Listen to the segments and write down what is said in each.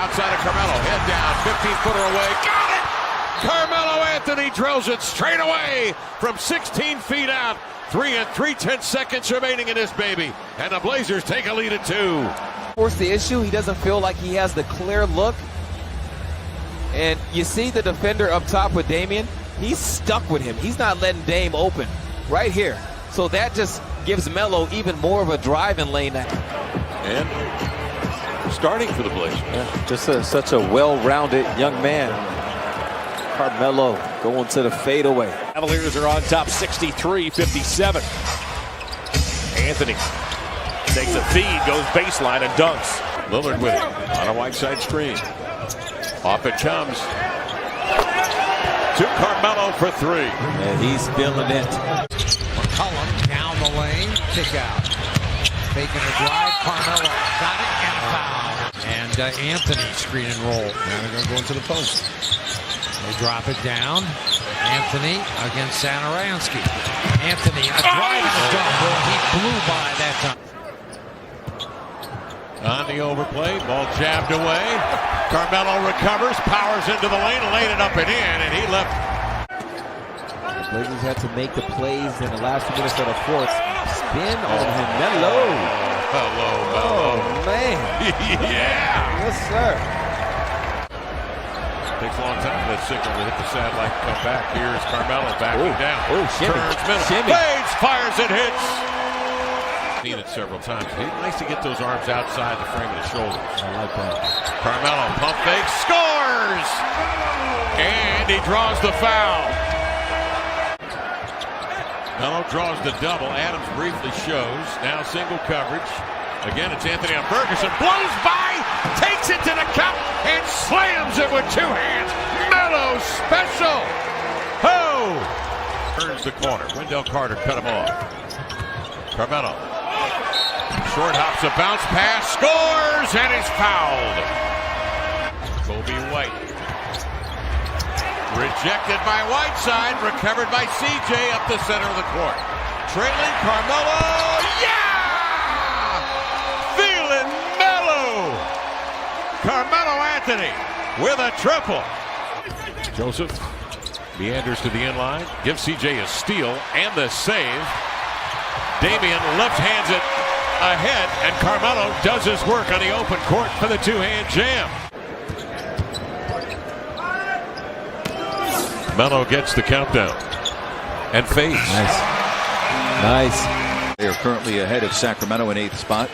outside of Carmelo. Head down, 15-footer away. Got it! Carmelo Anthony drills it straight away from 16 feet out. 3 3/10 remaining in this baby. And the Blazers take a lead at 2. Force the issue. He doesn't feel like he has the clear look. And you see the defender up top with Damian. He's stuck with him. He's not letting Dame open right here. So that just gives Melo even more of a driving lane. And starting for the Blazers. Yeah, just such a well-rounded young man. Carmelo going to the fadeaway. Cavaliers are on top 63-57. Anthony takes a feed, goes baseline and dunks. Lillard with it on a Whiteside screen. Off it comes to Carmelo for 3. And he's feeling it. McCollum down the lane, kick out. Faking a drive, Carmelo got it and a foul. And Anthony screen and roll. Now they're going to go into the post. They drop it down. Anthony against Satoransky. Anthony, a drive and a dunk. He blew by that time. On the overplay, ball jabbed away. Carmelo recovers, powers into the lane, laid it up and in, and he left. The Blazers had to make the plays in the last 2 minutes of the fourth. Spin on him. Melo. Hello, Melo. Oh, man. Yeah. Yes, sir. Takes a long time for that signal to hit the satellite and come back. Here's Carmelo backing down. Oh, shimmy. Turns middle. Shimmy. Fades, fires, and hits. Seen it several times. He likes to get those arms outside the frame of the shoulders. I like that. Carmelo, pump fake, scores! And he draws the foul. Melo draws the double. Adams briefly shows. Now single coverage. Again, it's Anthony on Ferguson. Blows by, takes it to the cup, and slams it with 2 hands. Melo special. Oh! Turns the corner. Wendell Carter cut him off. Carmelo. Short hops a bounce pass, scores, and is fouled. Kobe White. Rejected by Whiteside, recovered by CJ up the center of the court. Trailing Carmelo, yeah! Feeling Melo! Carmelo Anthony with a triple. Joseph meanders to the inline, gives CJ a steal and the save. Damian left hands it ahead, and Carmelo does his work on the open court for the 2-hand jam. Melo gets the countdown and fades. Nice. They are currently ahead of Sacramento in 8th spot.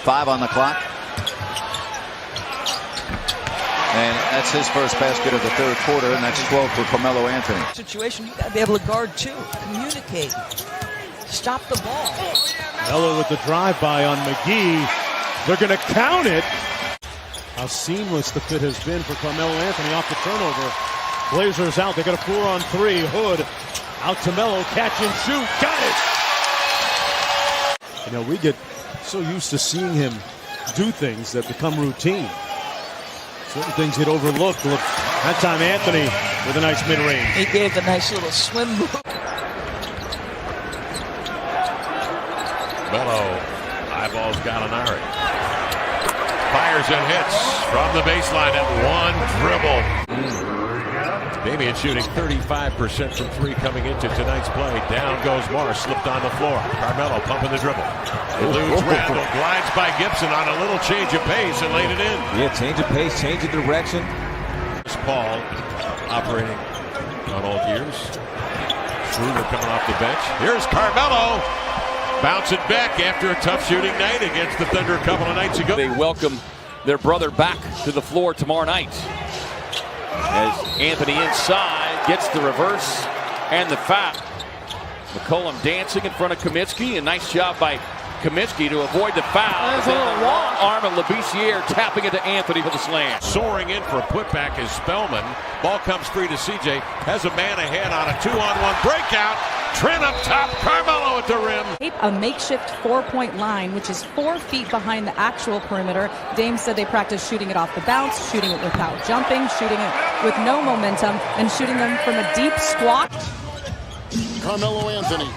5 on the clock. And that's his first basket of the 3rd quarter, and that's 12 for Carmelo Anthony. Situation, you got to be able to guard too. Communicate. Stop the ball. Melo with the drive-by on McGee. They're going to count it. How seamless the fit has been for Carmelo Anthony off the turnover. Blazers out. They got a 4-on-3. Hood out to Melo. Catch and shoot. Got it. You know, we get so used to seeing him do things that become routine. Certain things get overlooked. Look, that time Anthony with a nice mid-range. He gave a nice little swim move. Melo eyeballs Gallinari. Fires and hits from the baseline at 1 dribble. Damian shooting 35% from 3 coming into tonight's play. Down goes Morris, slipped on the floor. Carmelo pumping the dribble. Eludes Randall, glides by Gibson on a little change of pace and laid it in. Yeah, change of pace, change of direction. Paul operating on all gears. Schroeder coming off the bench. Here's Carmelo. Bouncing back after a tough shooting night against the Thunder a couple of nights ago. They welcome their brother back to the floor tomorrow night. As Anthony inside gets the reverse and the foul. McCollum dancing in front of Kaminsky. A nice job by Kaminsky to avoid the foul. And the long arm of Labissiere tapping it to Anthony for the slam. Soaring in for a putback is Spellman. Ball comes free to CJ. Has a man ahead on a 2-on-1 breakout. Trent up top. Carmelo at the rim. A makeshift 4-point line, which is 4 feet behind the actual perimeter. Dame said they practice shooting it off the bounce, shooting it without jumping, shooting it with no momentum, and shooting them from a deep squat. Carmelo Anthony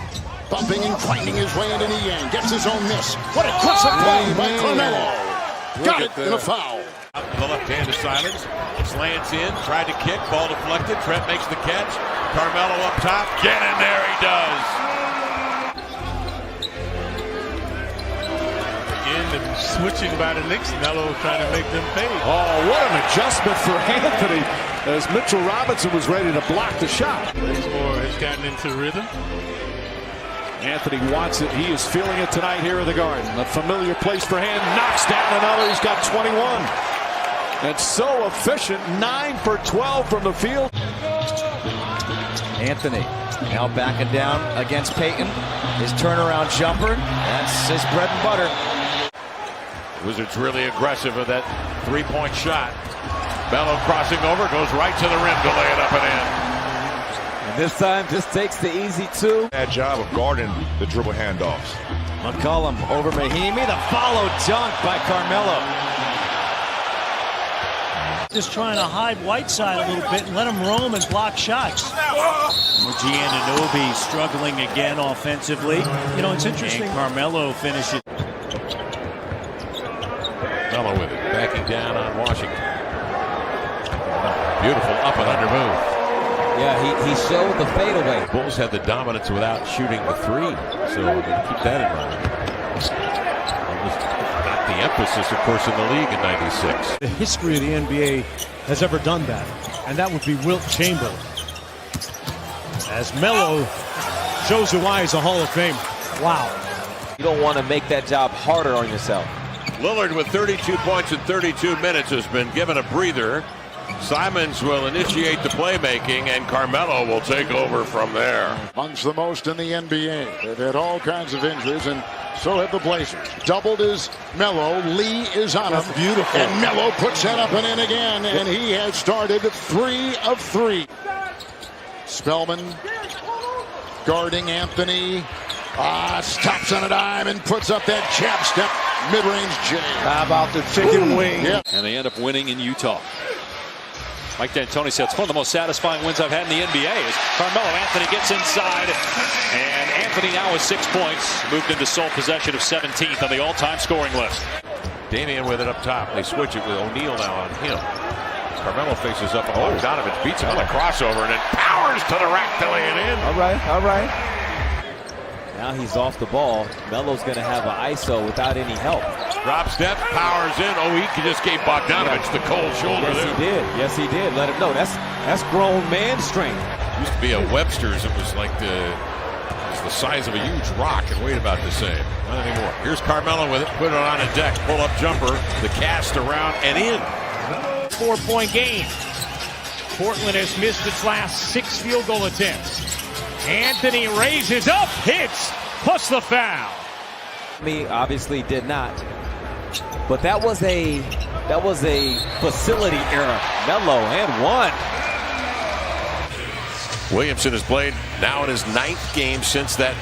bumping and finding his way into the end. Gets his own miss. What a aggressive play by Carmelo. Got it in a foul. Out to the left-handed silence. Slants in, tried to kick, ball deflected. Trent makes the catch. Carmelo up top. Get in there, he does. And switching by the Knicks, Melo trying to make them pay. Oh, what an adjustment for Anthony as Mitchell Robinson was ready to block the shot. Bazemore has gotten into rhythm. Anthony wants it. He is feeling it tonight here in the Garden. A familiar place for him. Knocks down another. He's got 21. And so efficient. 9 for 12 from the field. Anthony now backing down against Payton. His turnaround jumper. That's his bread and butter. Wizards really aggressive with that three-point shot. Melo crossing over, goes right to the rim to lay it up and in. And this time just takes the easy two. Bad job of guarding the dribble handoffs. McCollum over Mahimi. The follow dunk by Carmelo. Just trying to hide Whiteside a little bit and let him roam and block shots. Giannobi struggling again offensively. You know, it's interesting. And Carmelo finishes. Melo with it, backing down on Washington. Beautiful up and under move. Yeah, he showed the fadeaway. Bulls had the dominance without shooting the three, so keep that in mind. It was not the emphasis, of course, in the league in '96. The history of the NBA has ever done that, and that would be Wilt Chamberlain. As Melo shows you why he's a Hall of Famer. Wow. You don't want to make that job harder on yourself. Lillard with 32 points in 32 minutes has been given a breather. Simons will initiate the playmaking, and Carmelo will take over from there. Amongst the most in the NBA. They've had all kinds of injuries, and so have the Blazers. Doubled is Melo. Lee is on him. Beautiful. And Melo puts that up and in again, and he has started 3 of 3. Spellman guarding Anthony. Stops on a dime and puts up that jab step mid-range jam. How about the chicken wing? Yeah. And they end up winning in Utah. Mike D'Antoni said it's one of the most satisfying wins I've had in the NBA. As Carmelo Anthony gets inside, and Anthony now with 6 points, moved into sole possession of 17th on the all-time scoring list. Damian with it up top. They switch it with O'Neal now on him. Carmelo faces up. Bogdanovich beats him on a crossover and then powers to the rack to lay it in. All right. Now he's off the ball. Melo's going to have an ISO without any help. Drop step, powers in. Oh, he just gave Bogdanovich the cold shoulder there. Yes, he did. Let him know. That's grown man strength. Used to be a Webster's. It was like the size of a huge rock and weighed about the same. Not anymore. Here's Carmelo with it. Put it on a deck. Pull up jumper. The cast around and in. 4-point game. Portland has missed its last 6 field goal attempts. Anthony raises up, hits, plus the foul. Me obviously did not, but that was a facility error. Melo and one. Williamson has played now in his 9th game since that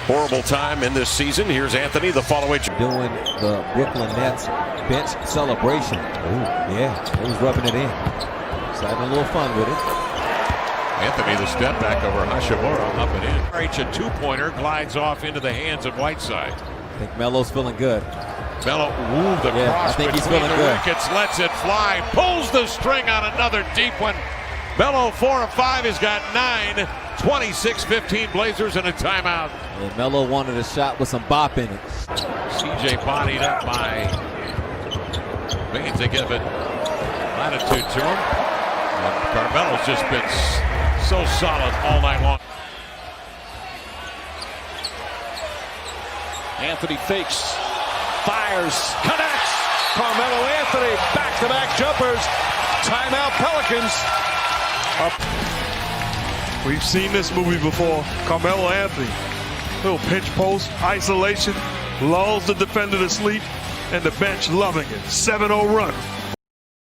horrible time in this season. Here's Anthony, the follow-away. Doing the Brooklyn Nets bench celebration. Ooh, yeah, he was rubbing it in. So having a little fun with it. Anthony, the step back over Hashimura, up and in. A two-pointer glides off into the hands of Whiteside. I think Melo's feeling good. Melo, the cross I think he's between feeling the good. wickets, lets it fly, pulls the string on another deep one. Melo 4 of 5 has got 9, 26-15 Blazers and a timeout. And Melo wanted a shot with some bop in it. CJ bodied up by Baines. They give it latitude to him. And Carmelo's just been so solid all night long. Anthony fakes, fires, connects. Carmelo Anthony, back-to-back jumpers. Timeout Pelicans. We've seen this movie before. Carmelo Anthony. Little pinch post, isolation, lulls the defender to sleep, and the bench loving it. 7-0 run.